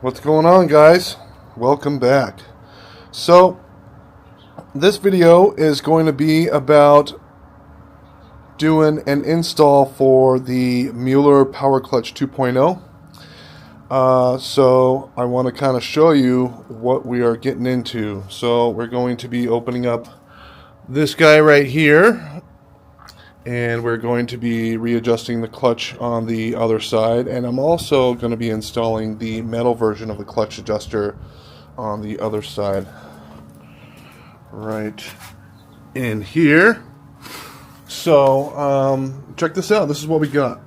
What's going on, guys? Welcome back. So this video is going to be about doing an install for the Muller Power Clutch 2.0. So I want to kind of show you what we are getting into. So we're going to be opening up this guy right here, and we're going to be readjusting the clutch on the other side, and I'm also going to be installing the metal version of the clutch adjuster on the other side right in here. So check this out. This is what we got.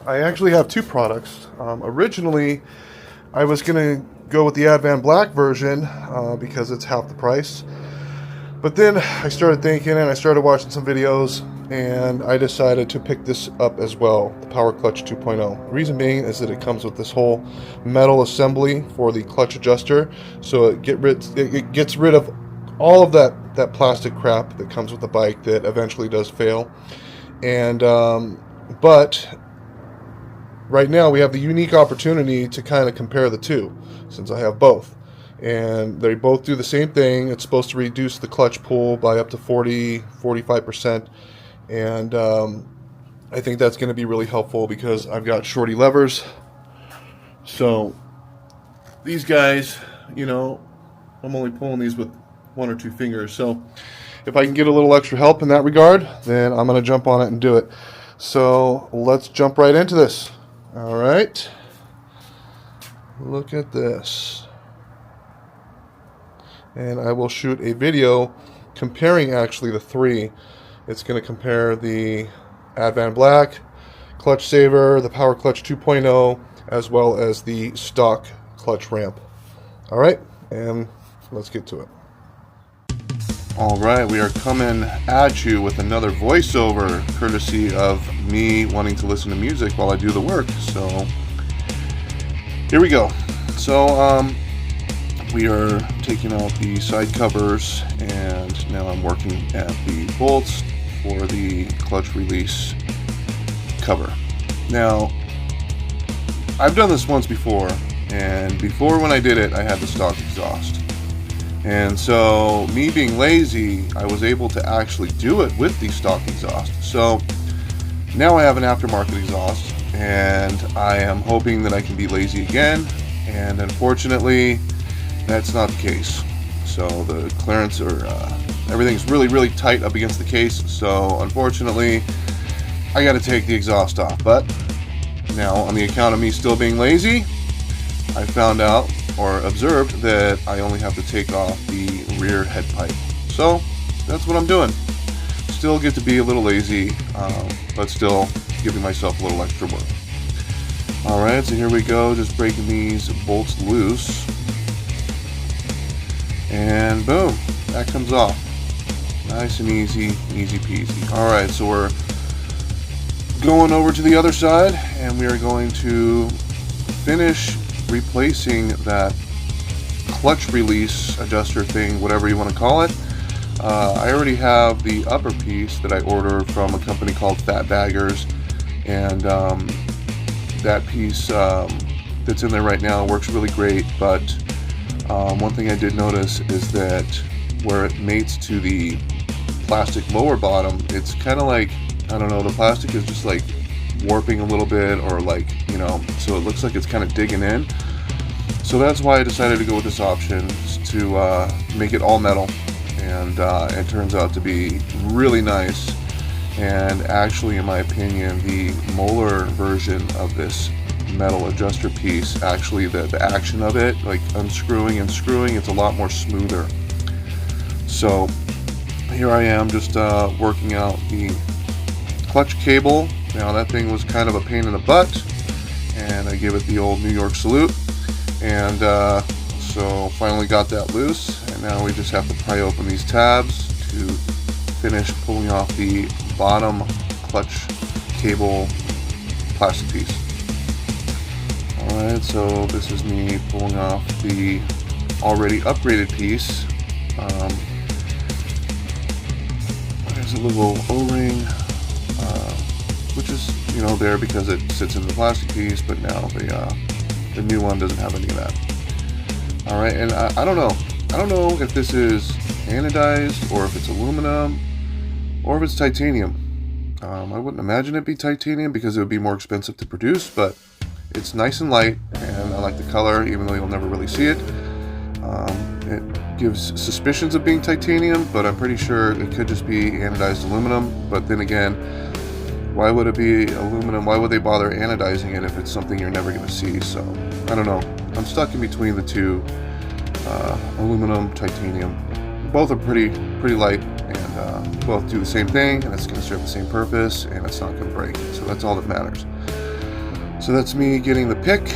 I actually have two products. Originally I was going to go with the Advanblack version because it's half the price, but then I started thinking and I started watching some videos, and I decided to pick this up as well, the Power Clutch 2.0. The reason being is that it comes with this whole metal assembly for the clutch adjuster, so it gets rid of all of that plastic crap that comes with the bike that eventually does fail. And but right now we have the unique opportunity to kind of compare the two, since I have both. And they both do the same thing. It's supposed to reduce the clutch pull by up to 45%. And I think that's going to be really helpful because I've got shorty levers. So these guys, you know, I'm only pulling these with one or two fingers. So if I can get a little extra help in that regard, then I'm going to jump on it and do it. So let's jump right into this. All right. Look at this. And I will shoot a video comparing actually the three. It's going to compare the Advanblack clutch saver, the Power Clutch 2.0, as well as the stock clutch ramp. Alright, and let's get to it. Alright, we are coming at you with another voiceover, courtesy of me wanting to listen to music while I do the work. So, here we go. So, we are taking out the side covers, and now I'm working at the bolts for the clutch release cover. Now, I've done this once before, and before when I did it, I had the stock exhaust. And so, me being lazy, I was able to actually do it with the stock exhaust. So, now I have an aftermarket exhaust, and I am hoping that I can be lazy again, and unfortunately, that's not the case. So the clearance everything's really tight up against the case, so unfortunately I got to take the exhaust off. But now, on the account of me still being lazy, I found out or observed that I only have to take off the rear head pipe. So that's what I'm doing. Still get to be a little lazy, but still giving myself a little extra work. Alright, so here we go, just breaking these bolts loose. And boom, that comes off. Nice and easy peasy. Alright, so we're going over to the other side, and we are going to finish replacing that clutch release adjuster thing, whatever you want to call it. I already have the upper piece that I ordered from a company called Fat Baggers, and that piece that's in there right now works really great, but one thing I did notice is that where it mates to the plastic lower bottom, it's kind of like, I don't know, the plastic is just like warping a little bit, or like, you know, so it looks like it's kind of digging in. So that's why I decided to go with this option, to make it all metal, and it turns out to be really nice. And actually, in my opinion, the Muller version of this metal adjuster piece, actually the action of it, like unscrewing and screwing, it's a lot more smoother. So here I am just working out the clutch cable. Now that thing was kind of a pain in the butt, and I gave it the old New York salute, and so finally got that loose, and now we just have to pry open these tabs to finish pulling off the bottom clutch cable plastic piece. Alright, so this is me pulling off the already upgraded piece. There's a little O-ring, which is, you know, there because it sits in the plastic piece, but now The new one doesn't have any of that. All right, and I don't know. I don't know if this is anodized or if it's aluminum or if it's titanium. I wouldn't imagine it'd be titanium because it would be more expensive to produce, but it's nice and light, and I like the color, even though you'll never really see it. It gives suspicions of being titanium, but I'm pretty sure it could just be anodized aluminum. But then again, why would it be aluminum? Why would they bother anodizing it if it's something you're never going to see? So, I don't know. I'm stuck in between the two, aluminum, titanium. Both are pretty light, and both do the same thing, and it's going to serve the same purpose, and it's not going to break. So that's all that matters. So that's me getting the pick,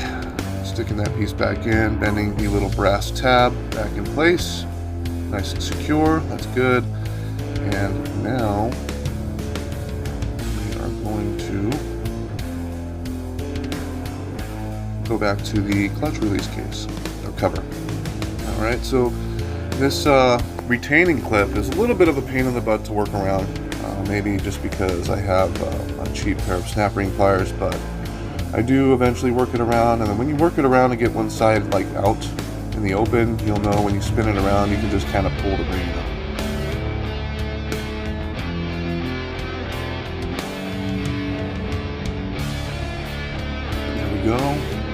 sticking that piece back in, bending the little brass tab back in place. Nice and secure. That's good. And now we are going to go back to the clutch release case or cover. All right, so this retaining clip is a little bit of a pain in the butt to work around, maybe just because I have a cheap pair of snap ring pliers, but I do eventually work it around. And then when you work it around and get one side like out in the open, you'll know when you spin it around, you can just kind of pull the ring out. There we go.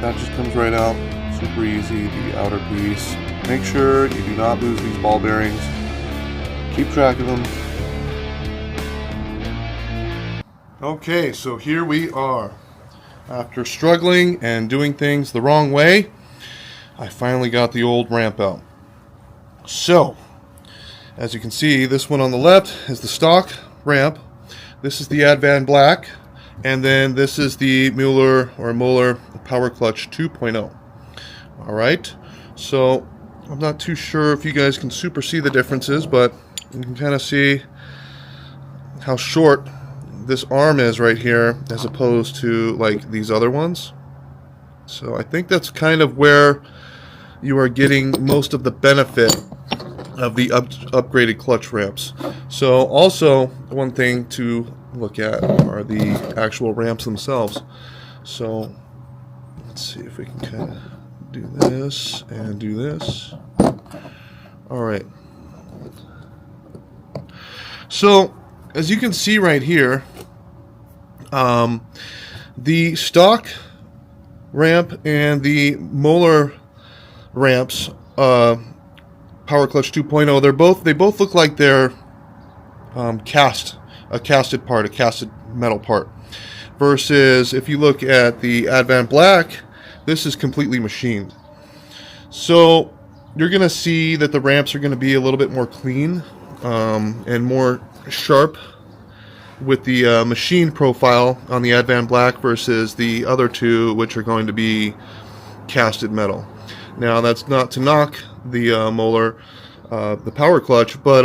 That just comes right out. Super easy. The outer piece. Make sure you do not lose these ball bearings. Keep track of them. Okay, so here we are. After struggling and doing things the wrong way, I finally got the old ramp out. So, as you can see, this one on the left is the stock ramp. This is the Advanblack, and then this is the Muller Power Clutch 2.0. All right, so I'm not too sure if you guys can super see the differences, but you can kind of see how short this arm is right here as opposed to like these other ones. So I think that's kind of where you are getting most of the benefit of the upgraded clutch ramps. So also one thing to look at are the actual ramps themselves. So let's see if we can kind of do this and do this. All right. So as you can see right here, the stock ramp and the Muller ramps, Power Clutch 2.0, they both look like they're a casted metal part. Versus if you look at the Advanblack, this is completely machined. So you're going to see that the ramps are going to be a little bit more clean and more sharp with the machine profile on the Advanblack versus the other two, which are going to be casted metal. Now that's not to knock the Muller, the Power Clutch, but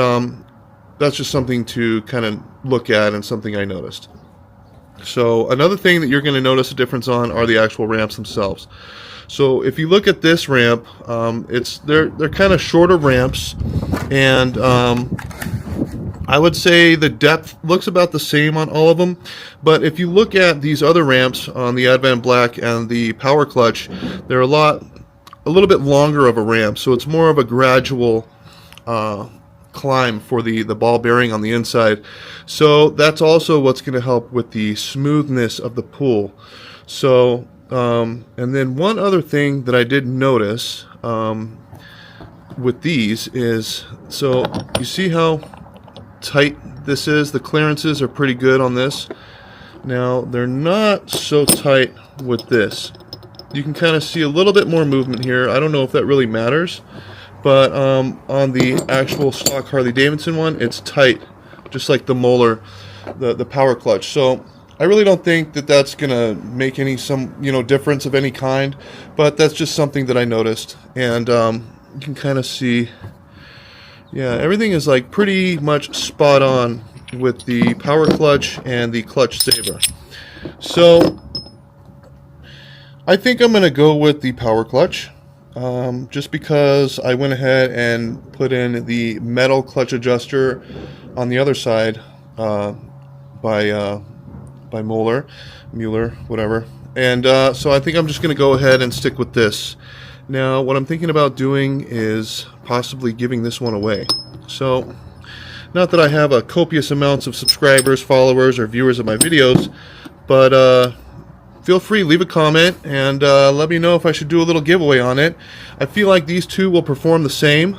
that's just something to kind of look at and something I noticed. So another thing that you're going to notice a difference on are the actual ramps themselves. So if you look at this ramp, they're kind of shorter ramps, and I would say the depth looks about the same on all of them. But if you look at these other ramps on the Advanblack and the Power Clutch, they're a little bit longer of a ramp, so it's more of a gradual climb for the ball bearing on the inside. So that's also what's going to help with the smoothness of the pull. So and then one other thing that I did notice with these is, so you see how tight this is? The clearances are pretty good on this. Now they're not so tight with this. You can kind of see a little bit more movement here. I don't know if that really matters, but on the actual stock Harley-Davidson one, it's tight, just like the Muller, the Power Clutch. So I really don't think that that's gonna make any difference of any kind, but that's just something that I noticed. And you can kind of see, yeah, everything is like pretty much spot on with the Power Clutch and the Clutch Saver. So I think I'm going to go with the Power Clutch, just because I went ahead and put in the metal clutch adjuster on the other side by Muller, whatever. And so I think I'm just going to go ahead and stick with this. Now, what I'm thinking about doing is possibly giving this one away. So, not that I have a copious amounts of subscribers, followers, or viewers of my videos, but feel free, leave a comment, and let me know if I should do a little giveaway on it. I feel like these two will perform the same.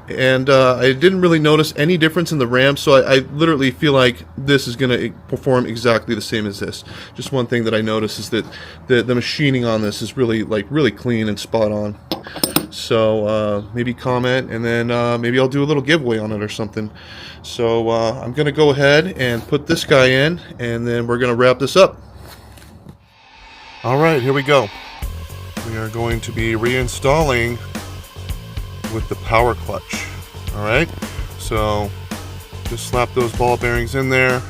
I didn't really notice any difference in the RAM, so I literally feel like this is going to perform exactly the same as this. Just one thing that I noticed is that the machining on this is really clean and spot on. So maybe comment, and then maybe I'll do a little giveaway on it or something. So I'm going to go ahead and put this guy in, and then we're going to wrap this up. Alright, here we go. We are going to be reinstalling with the power clutch. Alright, so just slap those ball bearings in there.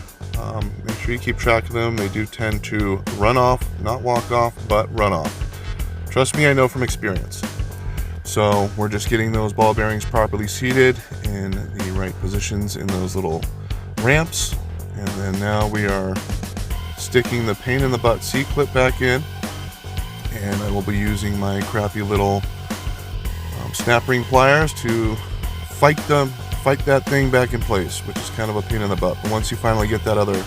Make sure you keep track of them. They do tend to run off, not walk off, but run off. Trust me, I know from experience. So we're just getting those ball bearings properly seated in the right positions in those little ramps. And then now we are sticking the pain in the butt C-clip back in. And I will be using my crappy little snap ring pliers to fight that thing back in place, which is kind of a pain in the butt. But once you finally get that other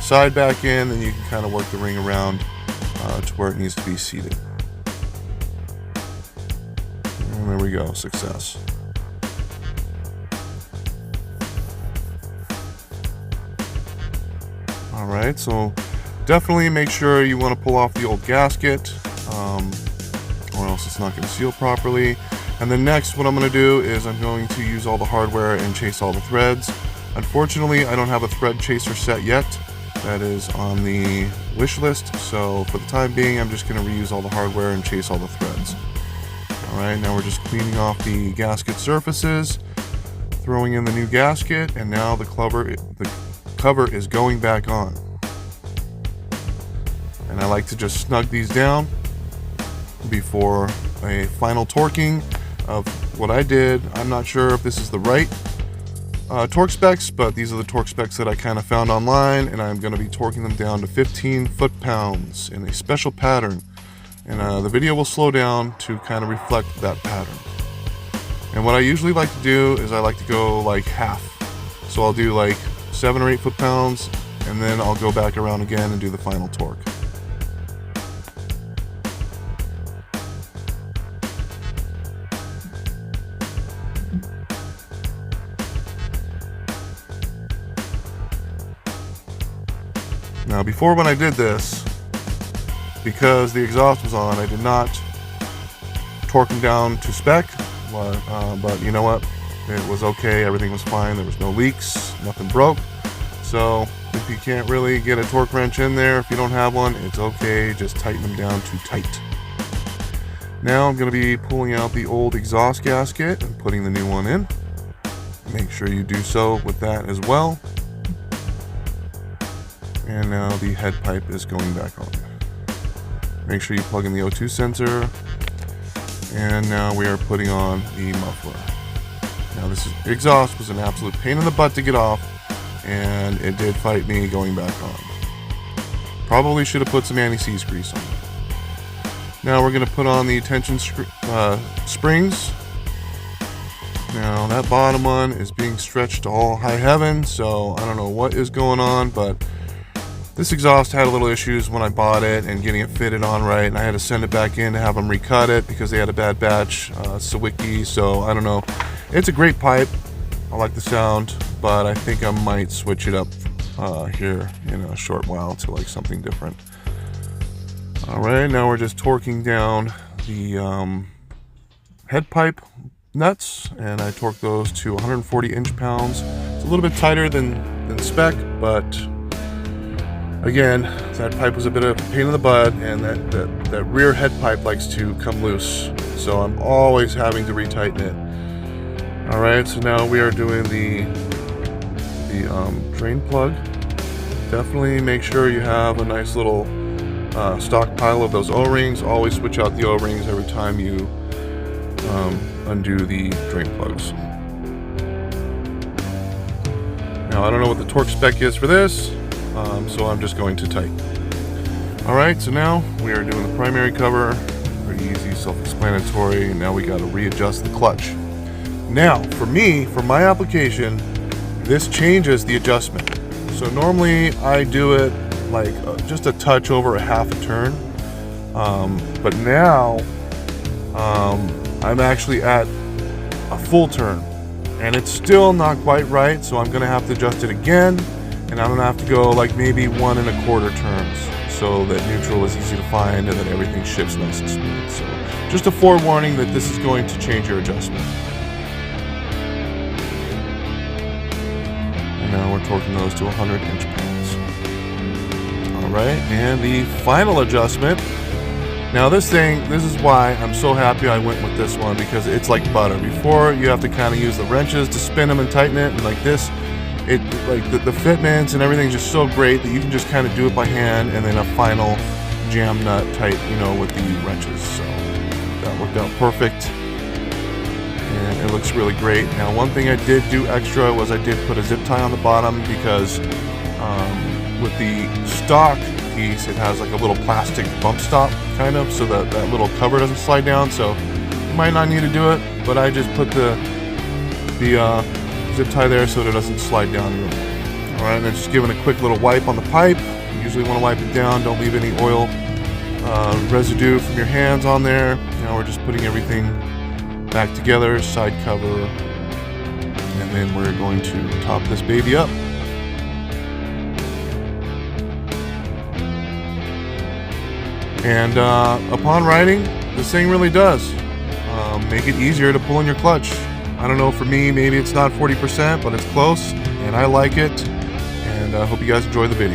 side back in, then you can kind of work the ring around to where it needs to be seated. And there we go, success. Alright, so definitely make sure you want to pull off the old gasket, or else it's not going to seal properly. And then next, what I'm going to do is I'm going to use all the hardware and chase all the threads. Unfortunately, I don't have a thread chaser set yet. That is on the wish list, so for the time being, I'm just going to reuse all the hardware and chase all the threads. Alright, now we're just cleaning off the gasket surfaces, throwing in the new gasket, and now the cover is going back on. And I like to just snug these down before a final torquing of what I did. I'm not sure if this is the right torque specs, but these are the torque specs that I kind of found online, and I'm going to be torquing them down to 15 foot-pounds in a special pattern. And the video will slow down to kind of reflect that pattern. And what I usually like to do is I like to go like half. So I'll do like 7 or 8 foot-pounds, and then I'll go back around again and do the final torque. Now before, when I did this, because the exhaust was on, I did not torque them down to spec, but you know what, it was okay, everything was fine, there was no leaks, nothing broke. So if you can't really get a torque wrench in there, if you don't have one, it's okay, just tighten them down to tight. Now I'm going to be pulling out the old exhaust gasket and putting the new one in. Make sure you do so with that as well. And now the head pipe is going back on. Make sure you plug in the O2 sensor. And now we are putting on the muffler. Now this exhaust was an absolute pain in the butt to get off, and it did fight me going back on. Probably should have put some anti-seize grease on it. Now we're going to put on the tension springs. Now that bottom one is being stretched to all high heaven, so I don't know what is going on, but this exhaust had a little issues when I bought it and getting it fitted on right, and I had to send it back in to have them recut it because they had a bad batch, Sawicki, so I don't know. It's a great pipe. I like the sound, but I think I might switch it up here in a short while to like something different. Alright, now we're just torquing down the head pipe nuts, and I torque those to 140 inch-pounds. It's a little bit tighter than spec, but again, that pipe was a bit of a pain in the butt, and that rear head pipe likes to come loose, so I'm always having to retighten it. Alright, so now we are doing the drain plug. Definitely make sure you have a nice little stockpile of those O-rings. Always switch out the O-rings every time you undo the drain plugs. Now I don't know what the torque spec is for this, so I'm just going to tighten. Alright, so now we are doing the primary cover. Pretty easy, self-explanatory, and now we got to readjust the clutch. Now, for me, for my application, this changes the adjustment. So normally I do it like just a touch over a half a turn, but now I'm actually at a full turn, and it's still not quite right, so I'm gonna have to adjust it again, and I'm gonna have to go like maybe 1 1/4 turns, so that neutral is easy to find and that everything shifts nice and smooth. So just a forewarning that this is going to change your adjustment. And now we're torquing those to 100 inch-pounds. Alright, and the final adjustment. Now this is why I'm so happy I went with this one, because it's like butter. Before, you have to kind of use the wrenches to spin them and tighten it, and like this, it like the fitments and everything's just so great that you can just kind of do it by hand, and then a final jam nut tight, you know, with the wrenches. So that worked out perfect, and it looks really great. Now, one thing I did do extra was I did put a zip tie on the bottom, because with the stock piece, it has like a little plastic bump stop kind of, so that that little cover doesn't slide down. So you might not need to do it, but I just put the zip tie there so that it doesn't slide down. All right, and then just giving a quick little wipe on the pipe. You usually want to wipe it down. Don't leave any oil residue from your hands on there. Now we're just putting everything back together, side cover, and then we're going to top this baby up. And upon riding, this thing really does make it easier to pull in your clutch. I don't know, for me, maybe it's not 40%, but it's close, and I like it. And I hope you guys enjoy the video.